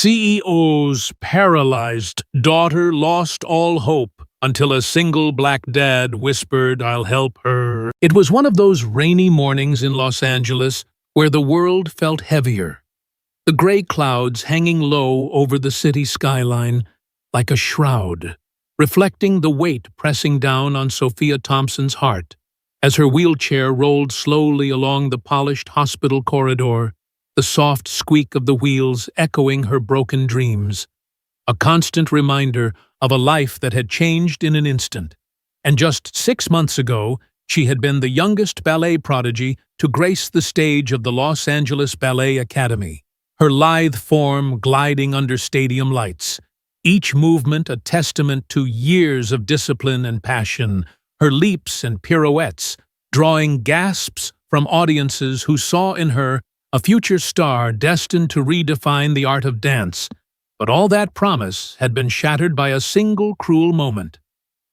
CEO's paralyzed daughter lost all hope until a single black dad whispered, "I'll help her." It was one of those rainy mornings in Los Angeles where the world felt heavier, the gray clouds hanging low over the city skyline like a shroud, reflecting the weight pressing down on Sophia Thompson's heart as her wheelchair rolled slowly along the polished hospital corridor, the soft squeak of the wheels echoing her broken dreams, a constant reminder of a life that had changed in an instant. And just 6 months ago, she had been the youngest ballet prodigy to grace the stage of the Los Angeles Ballet Academy, her lithe form gliding under stadium lights, each movement a testament to years of discipline and passion, her leaps and pirouettes drawing gasps from audiences who saw in her a future star destined to redefine the art of dance. But all that promise had been shattered by a single cruel moment.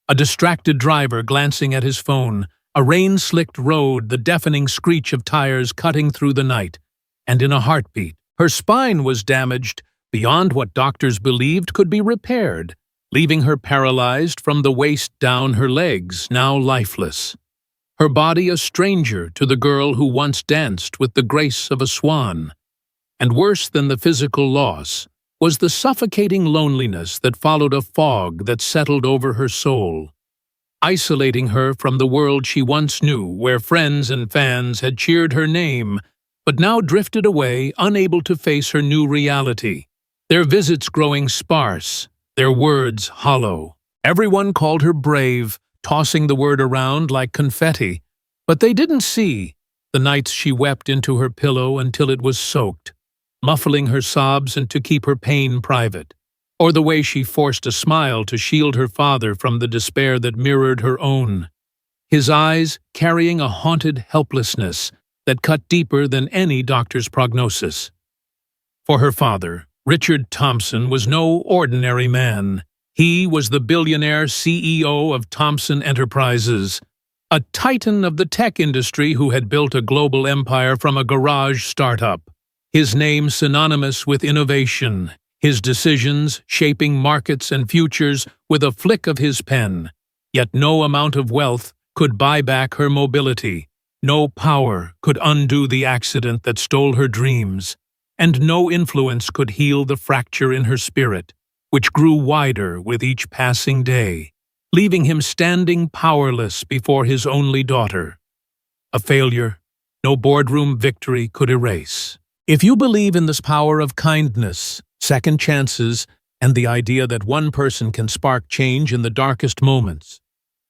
A distracted driver glancing at his phone, a rain-slicked road, the deafening screech of tires cutting through the night, and in a heartbeat, her spine was damaged beyond what doctors believed could be repaired, leaving her paralyzed from the waist down, her legs now lifeless. Her body a stranger to the girl who once danced with the grace of a swan. And worse than the physical loss was the suffocating loneliness that followed, a fog that settled over her soul, isolating her from the world she once knew, where friends and fans had cheered her name, but now drifted away, unable to face her new reality. Their visits growing sparse, their words hollow. Everyone called her brave, tossing the word around like confetti, but they didn't see the nights she wept into her pillow until it was soaked, muffling her sobs and to keep her pain private, or the way she forced a smile to shield her father from the despair that mirrored her own, his eyes carrying a haunted helplessness that cut deeper than any doctor's prognosis. For her father, Richard Thompson, was no ordinary man. He was the billionaire CEO of Thompson Enterprises, a titan of the tech industry who had built a global empire from a garage startup, his name synonymous with innovation, his decisions shaping markets and futures with a flick of his pen. Yet no amount of wealth could buy back her mobility, no power could undo the accident that stole her dreams, and no influence could heal the fracture in her spirit, which grew wider with each passing day, leaving him standing powerless before his only daughter. A failure no boardroom victory could erase. If you believe in this power of kindness, second chances, and the idea that one person can spark change in the darkest moments,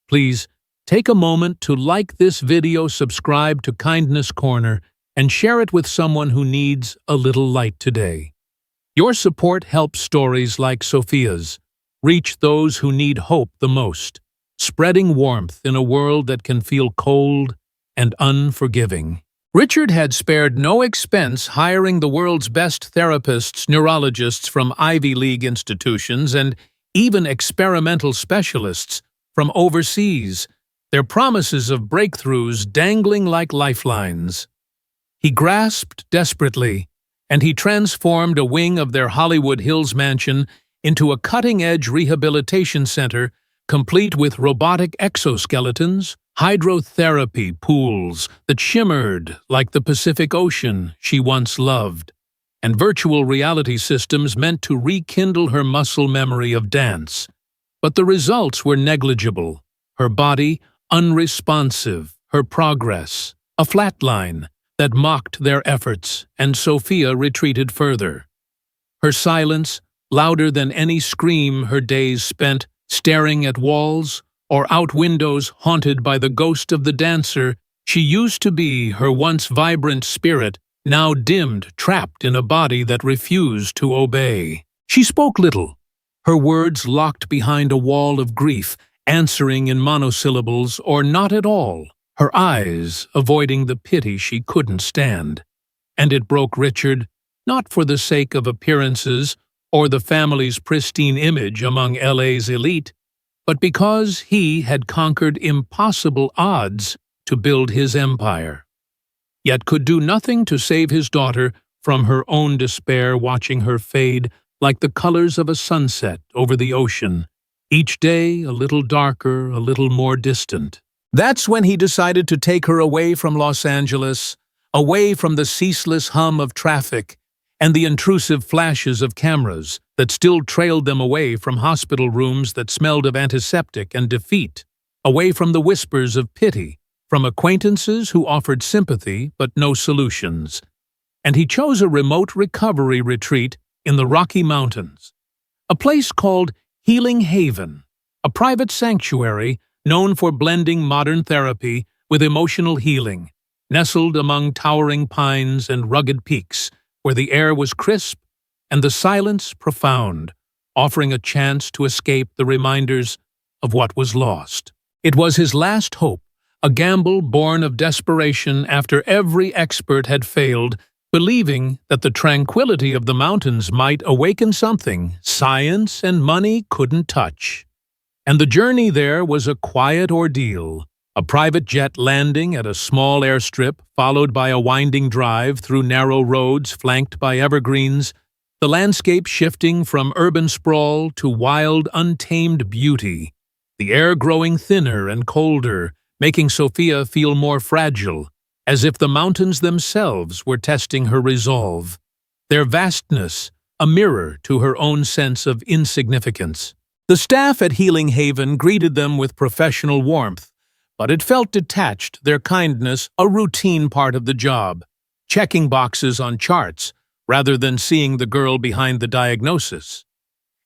please take a moment to like this video, subscribe to Kindness Corner, and share it with someone who needs a little light today. Your support helps stories like Sophia's reach those who need hope the most, spreading warmth in a world that can feel cold and unforgiving. Richard had spared no expense hiring the world's best therapists, neurologists from Ivy League institutions, and even experimental specialists from overseas, their promises of breakthroughs dangling like lifelines. He grasped desperately, and he transformed a wing of their Hollywood Hills mansion into a cutting-edge rehabilitation center complete with robotic exoskeletons, hydrotherapy pools that shimmered like the Pacific Ocean she once loved, and virtual reality systems meant to rekindle her muscle memory of dance. But the results were negligible, her body unresponsive, her progress a flat line that mocked their efforts, and Sophia retreated further. Her silence, louder than any scream, her days spent staring at walls or out windows haunted by the ghost of the dancer she used to be, her once vibrant spirit now dimmed, trapped in a body that refused to obey. She spoke little, her words locked behind a wall of grief, answering in monosyllables or not at all, her eyes avoiding the pity she couldn't stand. And it broke Richard, not for the sake of appearances or the family's pristine image among LA's elite, but because he had conquered impossible odds to build his empire, yet could do nothing to save his daughter from her own despair, watching her fade like the colors of a sunset over the ocean, each day a little darker, a little more distant. That's when he decided to take her away from Los Angeles, away from the ceaseless hum of traffic and the intrusive flashes of cameras that still trailed them away from hospital rooms that smelled of antiseptic and defeat, away from the whispers of pity, from acquaintances who offered sympathy but no solutions. And he chose a remote recovery retreat in the Rocky Mountains, a place called Healing Haven, a private sanctuary known for blending modern therapy with emotional healing, nestled among towering pines and rugged peaks, where the air was crisp and the silence profound, offering a chance to escape the reminders of what was lost. It was his last hope, a gamble born of desperation after every expert had failed, believing that the tranquility of the mountains might awaken something science and money couldn't touch. And the journey there was a quiet ordeal, a private jet landing at a small airstrip, followed by a winding drive through narrow roads flanked by evergreens, the landscape shifting from urban sprawl to wild, untamed beauty, the air growing thinner and colder, making Sophia feel more fragile, as if the mountains themselves were testing her resolve, their vastness a mirror to her own sense of insignificance. The staff at Healing Haven greeted them with professional warmth, but it felt detached, their kindness a routine part of the job, checking boxes on charts rather than seeing the girl behind the diagnosis.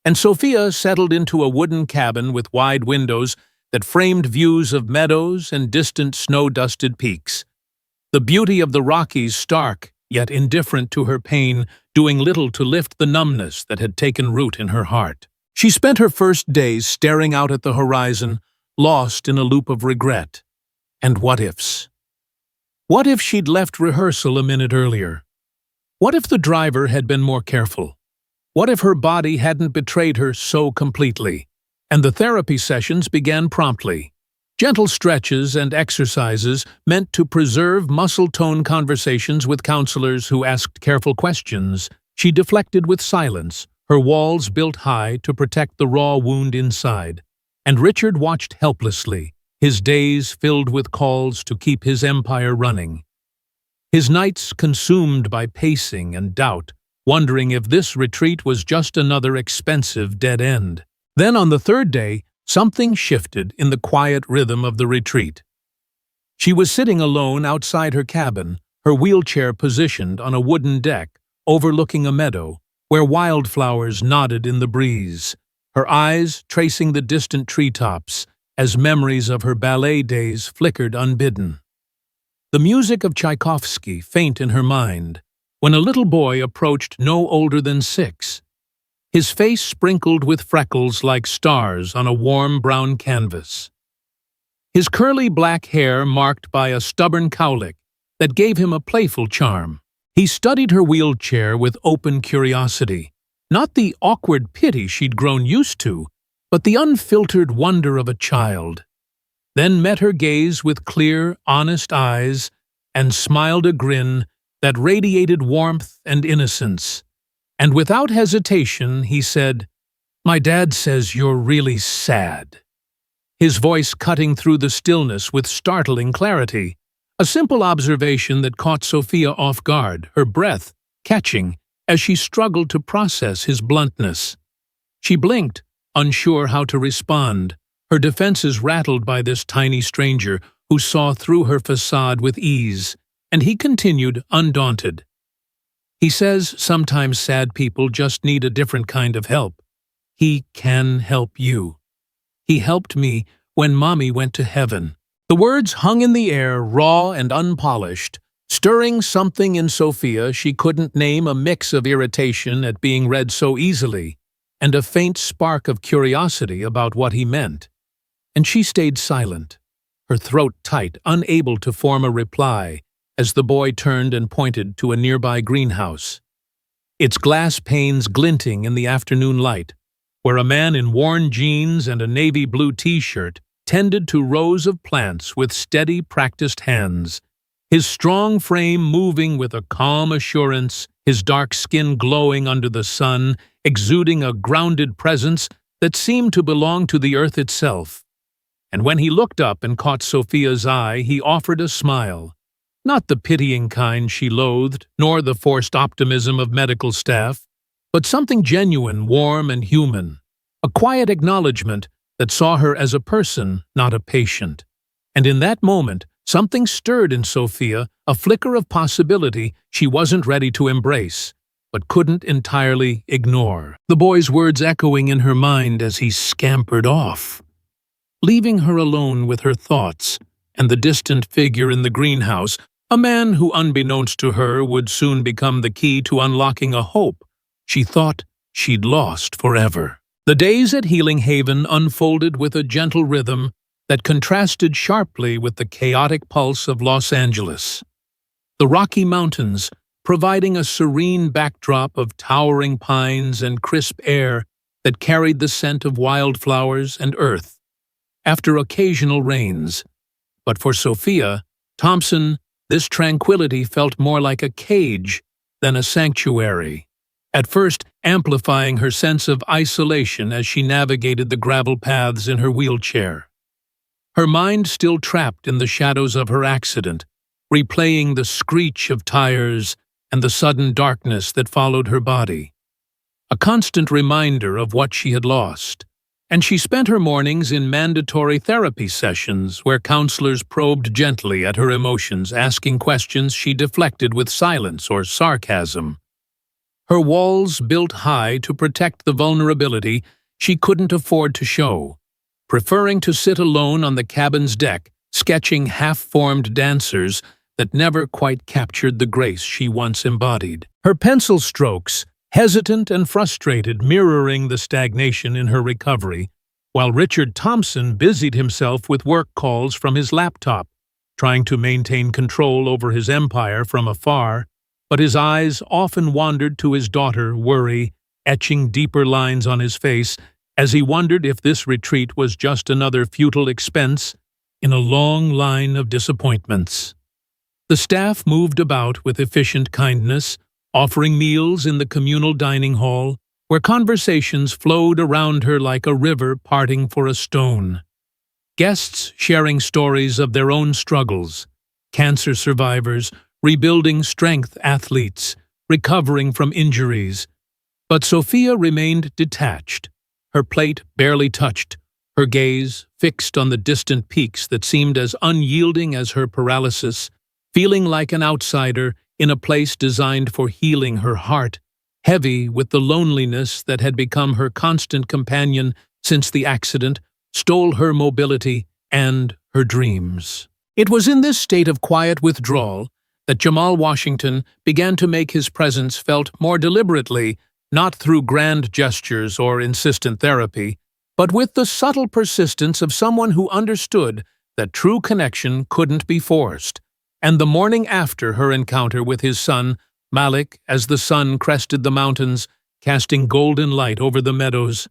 And Sophia settled into a wooden cabin with wide windows that framed views of meadows and distant snow-dusted peaks. The beauty of the Rockies stark, yet indifferent to her pain, doing little to lift the numbness that had taken root in her heart. She spent her first days staring out at the horizon, lost in a loop of regret and what-ifs. What if she'd left rehearsal a minute earlier? What if the driver had been more careful? What if her body hadn't betrayed her so completely? And the therapy sessions began promptly. Gentle stretches and exercises meant to preserve muscle-tone conversations with counselors who asked careful questions. She deflected with silence, her walls built high to protect the raw wound inside. And Richard watched helplessly, his days filled with calls to keep his empire running. His nights consumed by pacing and doubt, wondering if this retreat was just another expensive dead end. Then on the third day, something shifted in the quiet rhythm of the retreat. She was sitting alone outside her cabin, her wheelchair positioned on a wooden deck overlooking a meadow where wildflowers nodded in the breeze, her eyes tracing the distant treetops as memories of her ballet days flickered unbidden. The music of Tchaikovsky faint in her mind when a little boy approached no older than 6, his face sprinkled with freckles like stars on a warm brown canvas. His curly black hair marked by a stubborn cowlick that gave him a playful charm. He studied her wheelchair with open curiosity, not the awkward pity she'd grown used to, but the unfiltered wonder of a child. Then met her gaze with clear, honest eyes and smiled a grin that radiated warmth and innocence. And without hesitation, he said, "My dad says you're really sad," his voice cutting through the stillness with startling clarity, a simple observation that caught Sophia off guard, her breath catching as she struggled to process his bluntness. She blinked, unsure how to respond, her defenses rattled by this tiny stranger who saw through her facade with ease, and he continued, undaunted. "He says sometimes sad people just need a different kind of help. He can help you. He helped me when Mommy went to heaven." The words hung in the air, raw and unpolished, stirring something in Sophia she couldn't name, a mix of irritation at being read so easily, and a faint spark of curiosity about what he meant. And she stayed silent, her throat tight, unable to form a reply, as the boy turned and pointed to a nearby greenhouse, its glass panes glinting in the afternoon light, where a man in worn jeans and a navy blue t-shirt tended to rows of plants with steady, practiced hands, his strong frame moving with a calm assurance, his dark skin glowing under the sun, exuding a grounded presence that seemed to belong to the earth itself. And when he looked up and caught Sophia's eye, he offered a smile. Not the pitying kind she loathed, nor the forced optimism of medical staff, but something genuine, warm, and human. A quiet acknowledgement that saw her as a person, not a patient. And in that moment, something stirred in Sophia, a flicker of possibility she wasn't ready to embrace, but couldn't entirely ignore. The boy's words echoing in her mind as he scampered off, leaving her alone with her thoughts and the distant figure in the greenhouse, a man who, unbeknownst to her, would soon become the key to unlocking a hope she thought she'd lost forever. The days at Healing Haven unfolded with a gentle rhythm that contrasted sharply with the chaotic pulse of Los Angeles. The Rocky Mountains, providing a serene backdrop of towering pines and crisp air that carried the scent of wildflowers and earth, after occasional rains. But for Sophia Thompson, this tranquility felt more like a cage than a sanctuary, at first amplifying her sense of isolation as she navigated the gravel paths in her wheelchair. Her mind still trapped in the shadows of her accident, replaying the screech of tires and the sudden darkness that followed her body. A constant reminder of what she had lost. And she spent her mornings in mandatory therapy sessions where counselors probed gently at her emotions, asking questions she deflected with silence or sarcasm. Her walls built high to protect the vulnerability she couldn't afford to show, preferring to sit alone on the cabin's deck, sketching half-formed dancers that never quite captured the grace she once embodied. Her pencil strokes, hesitant and frustrated, mirroring the stagnation in her recovery, while Richard Thompson busied himself with work calls from his laptop, trying to maintain control over his empire from afar, but his eyes often wandered to his daughter, worry, etching deeper lines on his face as he wondered if this retreat was just another futile expense in a long line of disappointments. The staff moved about with efficient kindness, offering meals in the communal dining hall, where conversations flowed around her like a river parting for a stone. Guests sharing stories of their own struggles, cancer survivors, rebuilding strength athletes, recovering from injuries. But Sophia remained detached, her plate barely touched, her gaze fixed on the distant peaks that seemed as unyielding as her paralysis, feeling like an outsider in a place designed for healing her heart, heavy with the loneliness that had become her constant companion since the accident stole her mobility and her dreams. It was in this state of quiet withdrawal that Jamal Washington began to make his presence felt more deliberately, not through grand gestures or insistent therapy, but with the subtle persistence of someone who understood that true connection couldn't be forced. And the morning after her encounter with his son, Malik, as the sun crested the mountains, casting golden light over the meadows,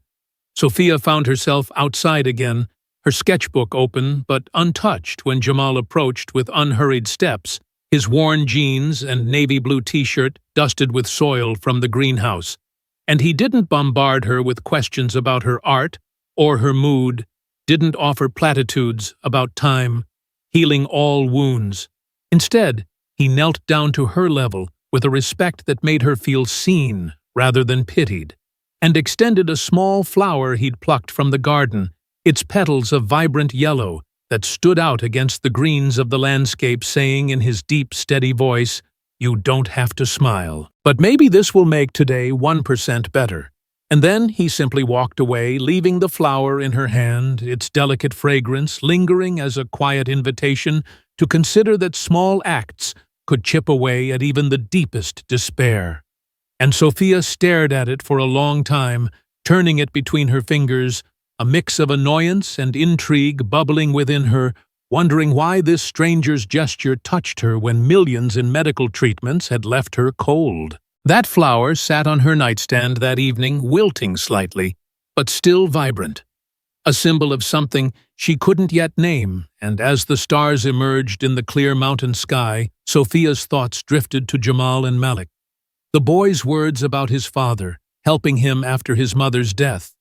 Sophia found herself outside again, her sketchbook open but untouched when Jamal approached with unhurried steps, his worn jeans and navy blue t-shirt dusted with soil from the greenhouse. And he didn't bombard her with questions about her art or her mood, didn't offer platitudes about time, healing all wounds. Instead, he knelt down to her level with a respect that made her feel seen rather than pitied, and extended a small flower he'd plucked from the garden, its petals of vibrant yellow that stood out against the greens of the landscape, saying in his deep, steady voice, "You don't have to smile. But maybe this will make today 1% better." And then he simply walked away, leaving the flower in her hand, its delicate fragrance lingering as a quiet invitation to consider that small acts could chip away at even the deepest despair. And Sophia stared at it for a long time, turning it between her fingers, a mix of annoyance and intrigue bubbling within her, wondering why this stranger's gesture touched her when millions in medical treatments had left her cold. That flower sat on her nightstand that evening, wilting slightly, but still vibrant, a symbol of something she couldn't yet name, and as the stars emerged in the clear mountain sky, Sophia's thoughts drifted to Jamal and Malik. The boy's words about his father, helping him after his mother's death,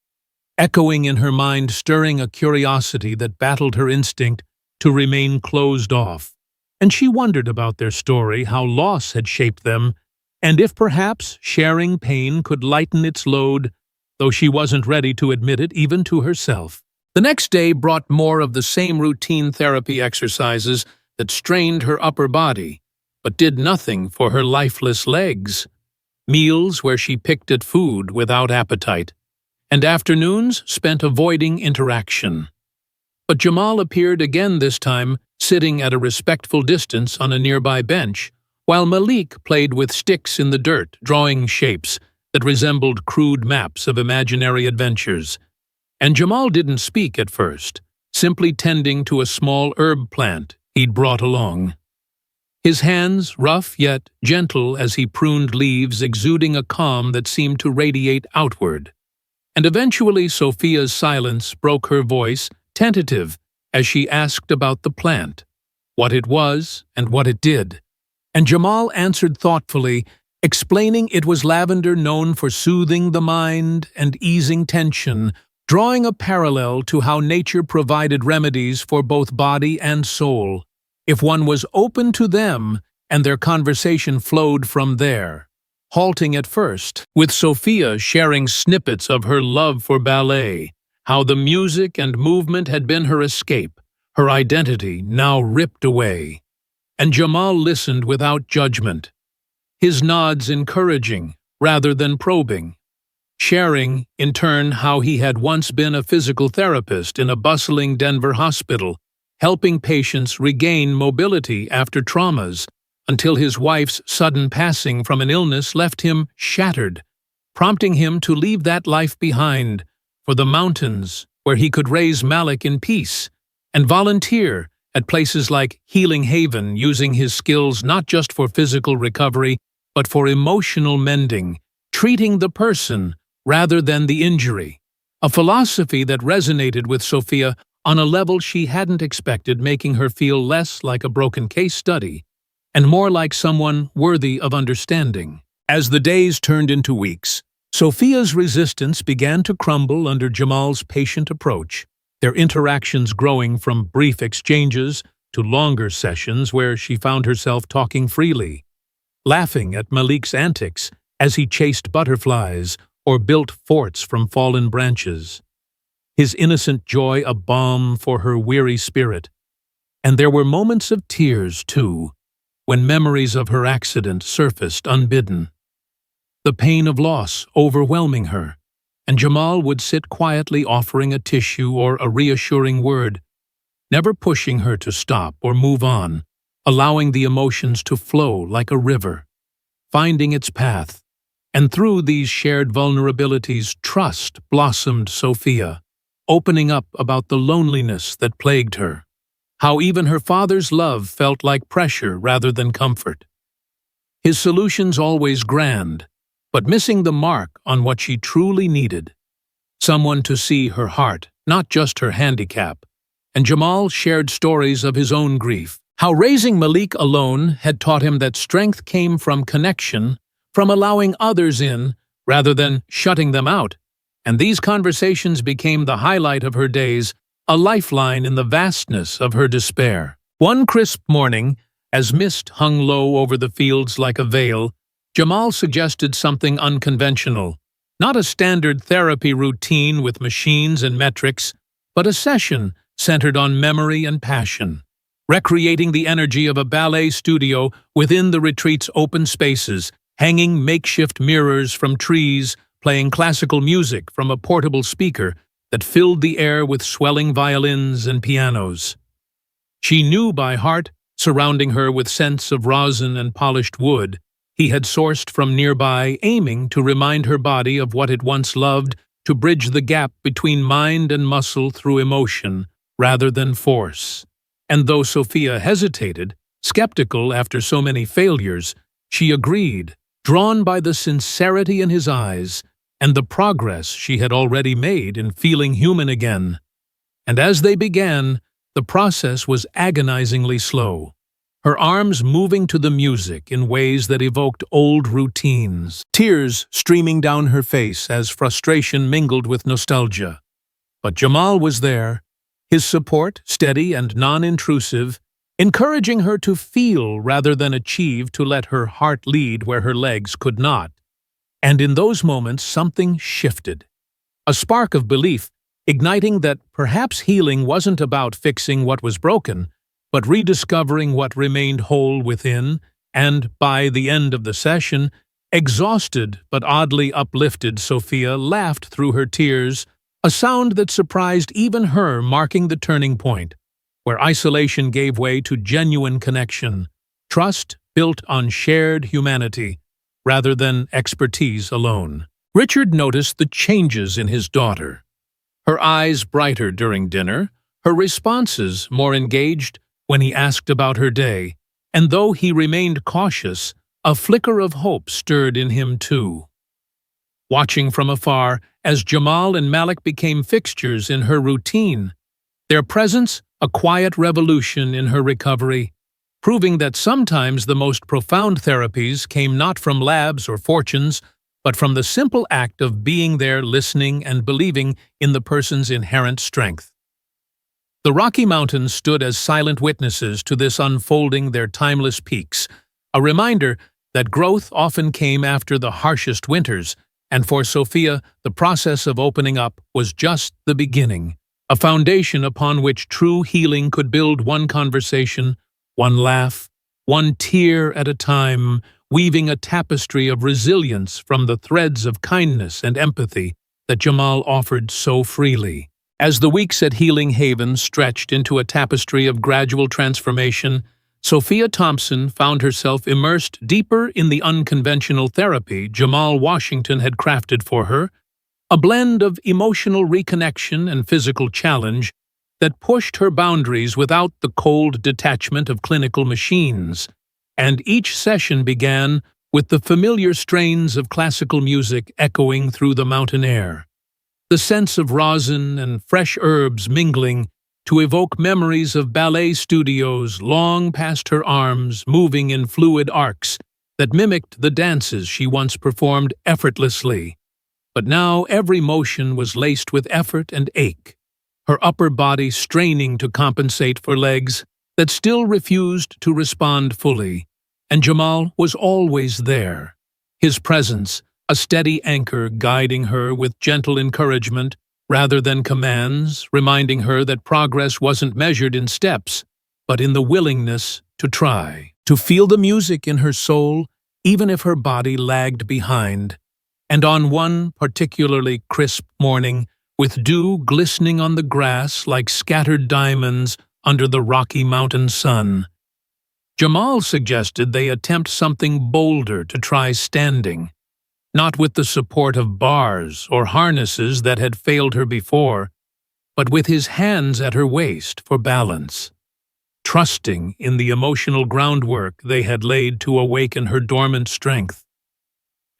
echoing in her mind, stirring a curiosity that battled her instinct to remain closed off. And she wondered about their story, how loss had shaped them, and if perhaps sharing pain could lighten its load, though she wasn't ready to admit it even to herself. The next day brought more of the same routine therapy exercises that strained her upper body, but did nothing for her lifeless legs. Meals where she picked at food without appetite, and afternoons spent avoiding interaction. But Jamal appeared again this time, sitting at a respectful distance on a nearby bench, while Malik played with sticks in the dirt, drawing shapes that resembled crude maps of imaginary adventures. And Jamal didn't speak at first, simply tending to a small herb plant he'd brought along. His hands, rough yet gentle as he pruned leaves, exuding a calm that seemed to radiate outward. And eventually Sophia's silence broke her voice, tentative, as she asked about the plant, what it was and what it did. And Jamal answered thoughtfully, explaining it was lavender known for soothing the mind and easing tension, drawing a parallel to how nature provided remedies for both body and soul, if one was open to them, and their conversation flowed from there, halting at first, with Sophia sharing snippets of her love for ballet, how the music and movement had been her escape, her identity now ripped away. And Jamal listened without judgment, his nods encouraging rather than probing, sharing, in turn, how he had once been a physical therapist in a bustling Denver hospital, helping patients regain mobility after traumas, until his wife's sudden passing from an illness left him shattered, prompting him to leave that life behind for the mountains where he could raise Malik in peace and volunteer at places like Healing Haven, using his skills not just for physical recovery but for emotional mending, treating the person rather than the injury, a philosophy that resonated with Sophia on a level she hadn't expected, making her feel less like a broken case study and more like someone worthy of understanding. As the days turned into weeks, Sophia's resistance began to crumble under Jamal's patient approach, their interactions growing from brief exchanges to longer sessions where she found herself talking freely, laughing at Malik's antics as he chased butterflies or built forts from fallen branches, his innocent joy a balm for her weary spirit. And there were moments of tears, too, when memories of her accident surfaced unbidden, the pain of loss overwhelming her, and Jamal would sit quietly offering a tissue or a reassuring word, never pushing her to stop or move on, allowing the emotions to flow like a river, finding its path. And through these shared vulnerabilities, trust blossomed Sophia, opening up about the loneliness that plagued her, how even her father's love felt like pressure rather than comfort. His solutions always grand, but missing the mark on what she truly needed, someone to see her heart, not just her handicap. And Jamal shared stories of his own grief, how raising Malik alone had taught him that strength came from connection, from allowing others in rather than shutting them out. And these conversations became the highlight of her days, a lifeline in the vastness of her despair. One crisp morning, as mist hung low over the fields like a veil, Jamal suggested something unconventional, not a standard therapy routine with machines and metrics, but a session centered on memory and passion, recreating the energy of a ballet studio within the retreat's open spaces, hanging makeshift mirrors from trees, playing classical music from a portable speaker that filled the air with swelling violins and pianos. She knew by heart, surrounding her with scents of rosin and polished wood he had sourced from nearby, aiming to remind her body of what it once loved, to bridge the gap between mind and muscle through emotion rather than force. And though Sophia hesitated, skeptical after so many failures, she agreed, drawn by the sincerity in his eyes and the progress she had already made in feeling human again. And as they began, the process was agonizingly slow. her arms moving to the music in ways that evoked old routines, tears streaming down her face as frustration mingled with nostalgia. But Jamal was there, his support steady and non-intrusive, encouraging her to feel rather than achieve, to let her heart lead where her legs could not. And in those moments something shifted. A spark of belief, igniting that perhaps healing wasn't about fixing what was broken, but rediscovering what remained whole within, and by the end of the session, exhausted but oddly uplifted, Sophia laughed through her tears, a sound that surprised even her, marking the turning point, where isolation gave way to genuine connection, trust built on shared humanity, rather than expertise alone. Richard noticed the changes in his daughter. Her eyes brighter during dinner, her responses more engaged when he asked about her day, and though he remained cautious, a flicker of hope stirred in him too. Watching from afar as Jamal and Malik became fixtures in her routine, their presence a quiet revolution in her recovery, proving that sometimes the most profound therapies came not from labs or fortunes, but from the simple act of being there, listening and believing in the person's inherent strength. The Rocky Mountains stood as silent witnesses to this unfolding, their timeless peaks, a reminder that growth often came after the harshest winters, and for Sophia, the process of opening up was just the beginning, a foundation upon which true healing could build, one conversation, one laugh, one tear at a time, weaving a tapestry of resilience from the threads of kindness and empathy that Jamal offered so freely. As the weeks at Healing Haven stretched into a tapestry of gradual transformation, Sophia Thompson found herself immersed deeper in the unconventional therapy Jamal Washington had crafted for her, a blend of emotional reconnection and physical challenge that pushed her boundaries without the cold detachment of clinical machines. And each session began with the familiar strains of classical music echoing through the mountain air, the sense of rosin and fresh herbs mingling to evoke memories of ballet studios long past her arms, moving in fluid arcs that mimicked the dances she once performed effortlessly. But now every motion was laced with effort and ache, her upper body straining to compensate for legs that still refused to respond fully. And Jamal was always there, his presence a steady anchor guiding her with gentle encouragement rather than commands, reminding her that progress wasn't measured in steps, but in the willingness to try, to feel the music in her soul, even if her body lagged behind. And on one particularly crisp morning, with dew glistening on the grass like scattered diamonds under the Rocky Mountain sun, Jamal suggested they attempt something bolder, to try standing, not with the support of bars or harnesses that had failed her before, but with his hands at her waist for balance, trusting in the emotional groundwork they had laid to awaken her dormant strength.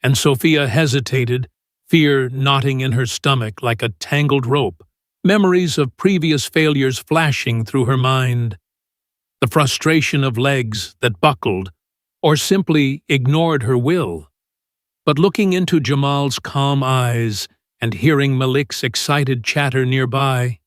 And Sophia hesitated, fear knotting in her stomach like a tangled rope, memories of previous failures flashing through her mind, the frustration of legs that buckled or simply ignored her will. But looking into Jamal's calm eyes and hearing Malik's excited chatter nearby,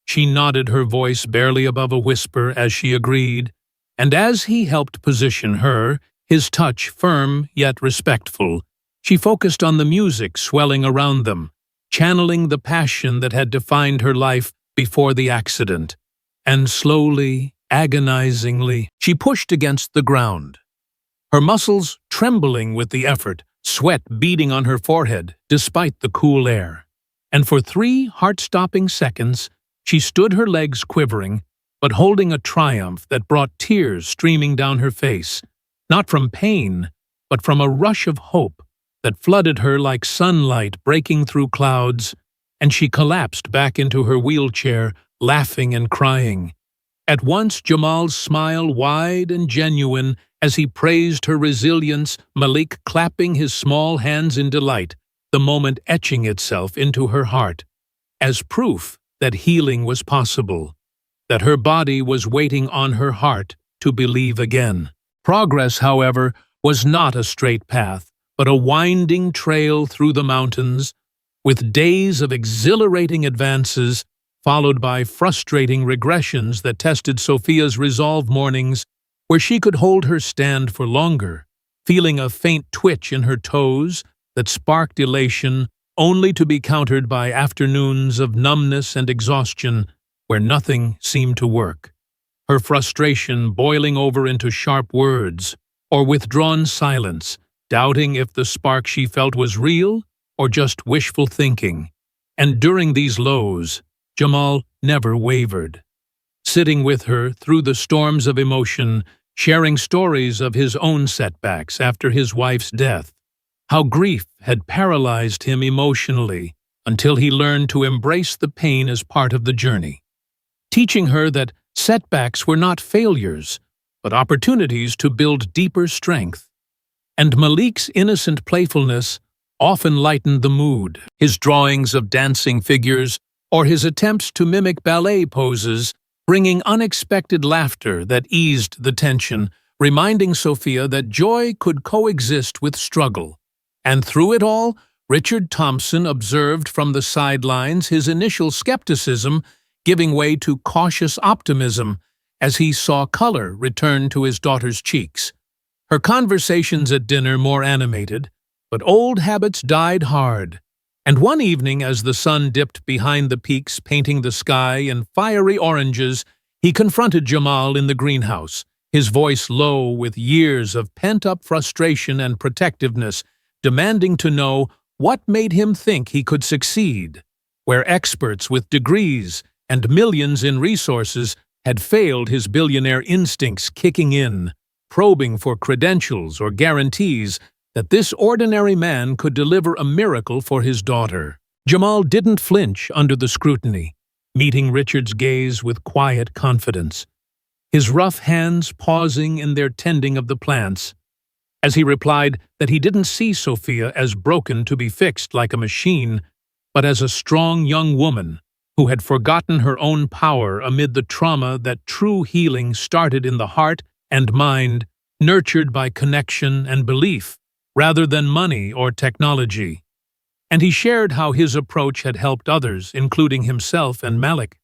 she nodded, her voice barely above a whisper as she agreed, and as he helped position her, his touch firm yet respectful, she focused on the music swelling around them, channeling the passion that had defined her life before the accident. And slowly, agonizingly, she pushed against the ground, her muscles trembling with the effort, sweat beading on her forehead despite the cool air. And for 3 heart-stopping seconds, she stood, her legs quivering, but holding a triumph that brought tears streaming down her face, not from pain, but from a rush of hope that flooded her like sunlight breaking through clouds, and she collapsed back into her wheelchair, laughing and crying. At once Jamal's smile wide and genuine as he praised her resilience, Malik clapping his small hands in delight, the moment etching itself into her heart, as proof that healing was possible, that her body was waiting on her heart to believe again. Progress, however, was not a straight path, but a winding trail through the mountains, with days of exhilarating advances followed by frustrating regressions that tested Sophia's resolve. Mornings where she could hold her stand for longer, feeling a faint twitch in her toes that sparked elation, only to be countered by afternoons of numbness and exhaustion where nothing seemed to work, her frustration boiling over into sharp words or withdrawn silence, doubting if the spark she felt was real or just wishful thinking. And during these lows, Jamal never wavered, sitting with her through the storms of emotion, sharing stories of his own setbacks after his wife's death, how grief had paralyzed him emotionally until he learned to embrace the pain as part of the journey, teaching her that setbacks were not failures, but opportunities to build deeper strength. And Malik's innocent playfulness often lightened the mood. His drawings of dancing figures or his attempts to mimic ballet poses, bringing unexpected laughter that eased the tension, reminding Sophia that joy could coexist with struggle. And through it all, Richard Thompson observed from the sidelines, his initial skepticism giving way to cautious optimism as he saw color return to his daughter's cheeks. Her conversations at dinner more animated, but old habits died hard. And one evening, as the sun dipped behind the peaks, painting the sky in fiery oranges, he confronted Jamal in the greenhouse, his voice low with years of pent-up frustration and protectiveness, demanding to know what made him think he could succeed, where experts with degrees and millions in resources had failed. His billionaire instincts kicking in, probing for credentials or guarantees that this ordinary man could deliver a miracle for his daughter. Jamal didn't flinch under the scrutiny, meeting Richard's gaze with quiet confidence, his rough hands pausing in their tending of the plants, as he replied that he didn't see Sophia as broken to be fixed like a machine, but as a strong young woman who had forgotten her own power amid the trauma that true healing started in the heart and mind, nurtured by connection and belief, rather than money or technology. And he shared how his approach had helped others, including himself and Malik,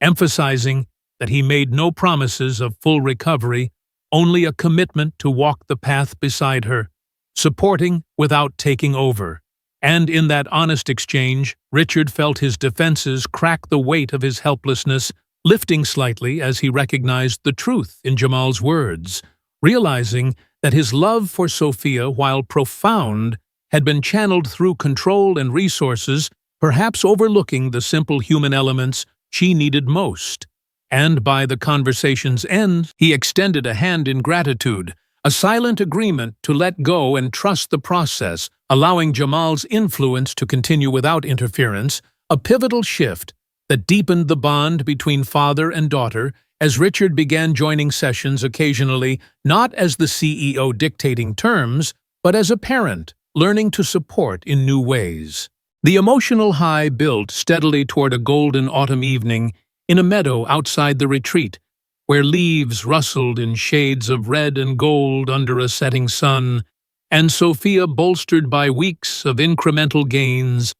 emphasizing that he made no promises of full recovery, only a commitment to walk the path beside her, supporting without taking over. And in that honest exchange, Richard felt his defenses crack the weight of his helplessness, lifting slightly as he recognized the truth in Jamal's words, realizing that his love for Sophia, while profound, had been channeled through control and resources, perhaps overlooking the simple human elements she needed most. And by the conversation's end, he extended a hand in gratitude, a silent agreement to let go and trust the process, allowing Jamal's influence to continue without interference, a pivotal shift that deepened the bond between father and daughter as Richard began joining sessions occasionally, not as the CEO dictating terms, but as a parent, learning to support in new ways. The emotional high built steadily toward a golden autumn evening in a meadow outside the retreat, where leaves rustled in shades of red and gold under a setting sun, and Sophia, bolstered by weeks of incremental gains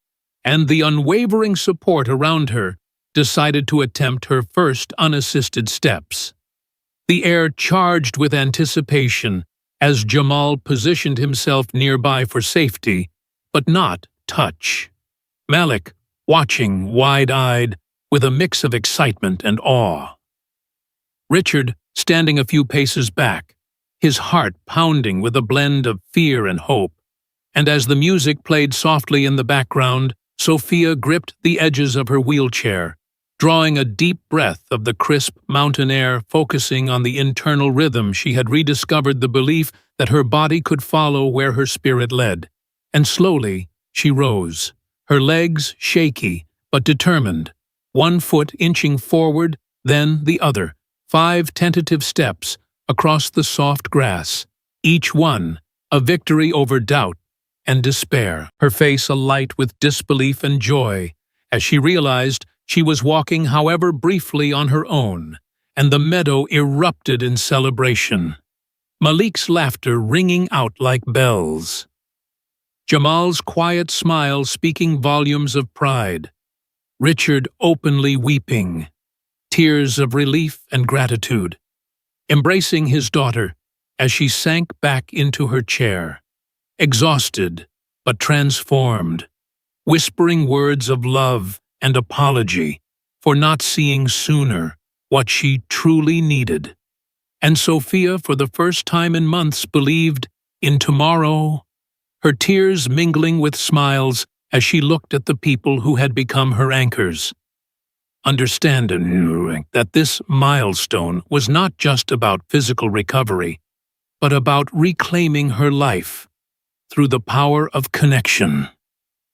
and the unwavering support around her, decided to attempt her first unassisted steps. The air charged with anticipation as Jamal positioned himself nearby for safety, but not touch. Malik, watching wide-eyed, with a mix of excitement and awe. Richard, standing a few paces back, his heart pounding with a blend of fear and hope. And as the music played softly in the background, Sophia gripped the edges of her wheelchair, drawing a deep breath of the crisp mountain air, focusing on the internal rhythm. She had rediscovered the belief that her body could follow where her spirit led. And slowly, she rose, her legs shaky but determined, one foot inching forward, then the other, 5 tentative steps across the soft grass, each one a victory over doubt and despair, her face alight with disbelief and joy as she realized she was walking, however briefly, on her own, and the meadow erupted in celebration, Malik's laughter ringing out like bells, Jamal's quiet smile speaking volumes of pride, Richard openly weeping, tears of relief and gratitude, embracing his daughter as she sank back into her chair, exhausted but transformed, whispering words of love and apology for not seeing sooner what she truly needed. And Sophia, for the first time in months, believed in tomorrow, her tears mingling with smiles as she looked at the people who had become her anchors, understanding that this milestone was not just about physical recovery, but about reclaiming her life through the power of connection,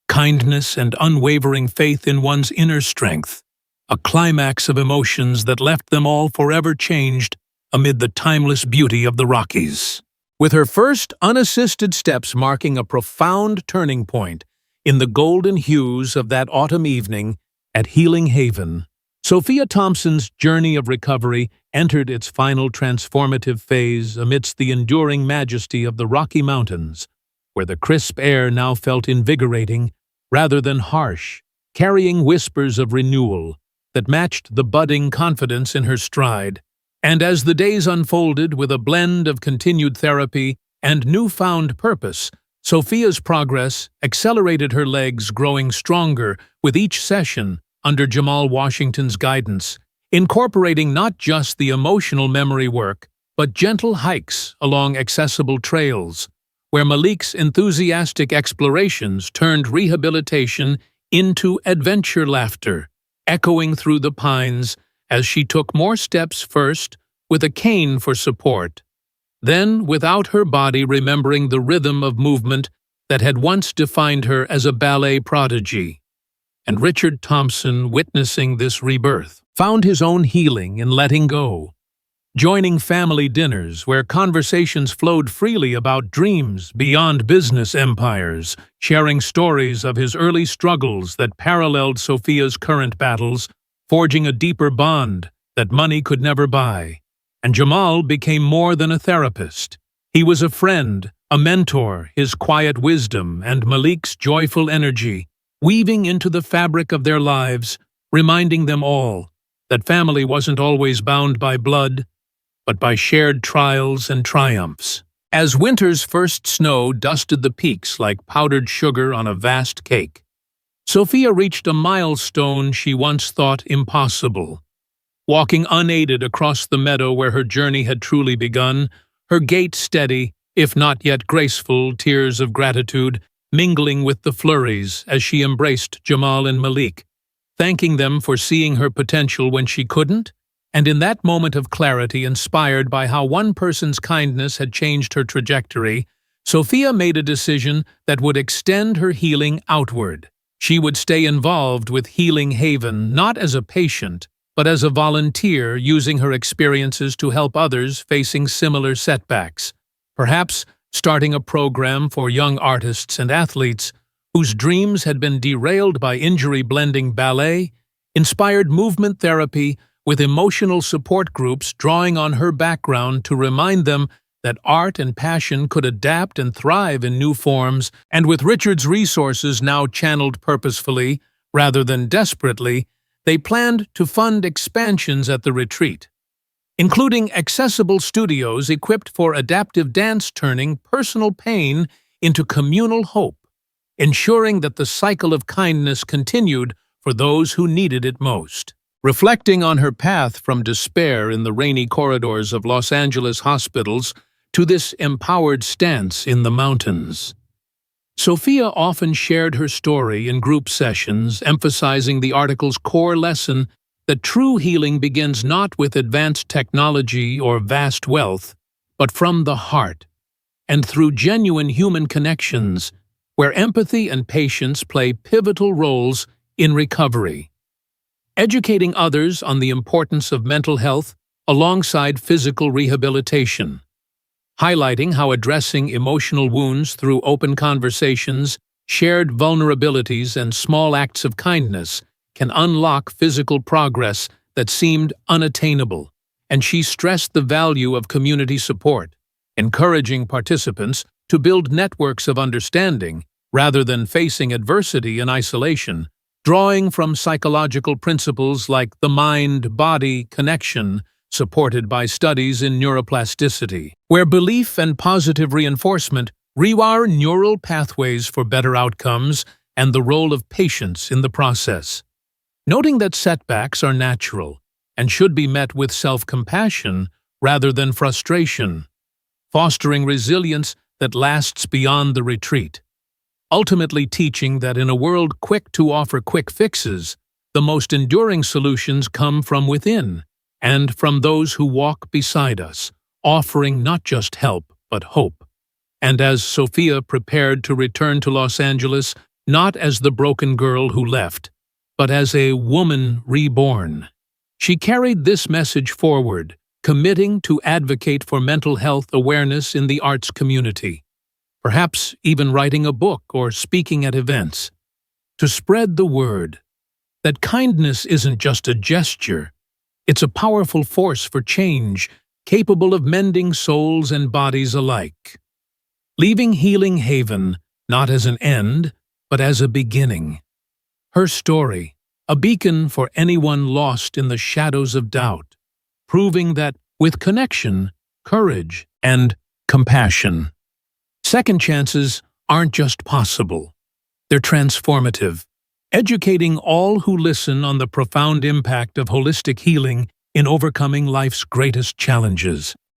kindness, and unwavering faith in one's inner strength, a climax of emotions that left them all forever changed amid the timeless beauty of the Rockies. With her first unassisted steps marking a profound turning point in the golden hues of that autumn evening at Healing Haven, Sophia Thompson's journey of recovery entered its final transformative phase amidst the enduring majesty of the Rocky Mountains, where the crisp air now felt invigorating rather than harsh, carrying whispers of renewal that matched the budding confidence in her stride. And as the days unfolded with a blend of continued therapy and newfound purpose, Sophia's progress accelerated, her legs growing stronger with each session under Jamal Washington's guidance, incorporating not just the emotional memory work, but gentle hikes along accessible trails, where Malik's enthusiastic explorations turned rehabilitation into adventure laughter, echoing through the pines as she took more steps, first with a cane for support, then without her body remembering the rhythm of movement that had once defined her as a ballet prodigy. And Richard Thompson, witnessing this rebirth, found his own healing in letting go, joining family dinners where conversations flowed freely about dreams beyond business empires, sharing stories of his early struggles that paralleled Sophia's current battles, forging a deeper bond that money could never buy. And Jamal became more than a therapist. He was a friend, a mentor, his quiet wisdom and Malik's joyful energy, weaving into the fabric of their lives, reminding them all that family wasn't always bound by blood, but by shared trials and triumphs. As winter's first snow dusted the peaks like powdered sugar on a vast cake, Sophia reached a milestone she once thought impossible. Walking unaided across the meadow where her journey had truly begun, her gait steady, if not yet graceful, tears of gratitude mingling with the flurries as she embraced Jamal and Malik, thanking them for seeing her potential when she couldn't. And in that moment of clarity, inspired by how one person's kindness had changed her trajectory, Sophia made a decision that would extend her healing outward. She would stay involved with Healing Haven, not as a patient, but as a volunteer, using her experiences to help others facing similar setbacks, perhaps starting a program for young artists and athletes whose dreams had been derailed by injury, blending ballet, inspired movement therapy with emotional support groups, drawing on her background to remind them that art and passion could adapt and thrive in new forms. And with Richard's resources now channeled purposefully rather than desperately, they planned to fund expansions at the retreat, including accessible studios equipped for adaptive dance, turning personal pain into communal hope, ensuring that the cycle of kindness continued for those who needed it most. Reflecting on her path from despair in the rainy corridors of Los Angeles hospitals to this empowered stance in the mountains, Sophia often shared her story in group sessions, emphasizing the article's core lesson that true healing begins not with advanced technology or vast wealth, but from the heart, and through genuine human connections, where empathy and patience play pivotal roles in recovery. Educating others on the importance of mental health alongside physical rehabilitation, highlighting how addressing emotional wounds through open conversations, shared vulnerabilities, and small acts of kindness can unlock physical progress that seemed unattainable. and she stressed the value of community support, encouraging participants to build networks of understanding rather than facing adversity in isolation, drawing from psychological principles like the mind-body connection supported by studies in neuroplasticity, where belief and positive reinforcement rewire neural pathways for better outcomes and the role of patience in the process. Noting that setbacks are natural and should be met with self-compassion rather than frustration, fostering resilience that lasts beyond the retreat. Ultimately teaching that in a world quick to offer quick fixes, the most enduring solutions come from within and from those who walk beside us, offering not just help, but hope. And as Sophia prepared to return to Los Angeles, not as the broken girl who left, but as a woman reborn, she carried this message forward, committing to advocate for mental health awareness in the arts community, perhaps even writing a book or speaking at events, to spread the word that kindness isn't just a gesture, it's a powerful force for change, capable of mending souls and bodies alike. Leaving Healing Haven not as an end, but as a beginning. Her story, a beacon for anyone lost in the shadows of doubt, proving that with connection, courage, and compassion, second chances aren't just possible. They're transformative, educating all who listen on the profound impact of holistic healing in overcoming life's greatest challenges.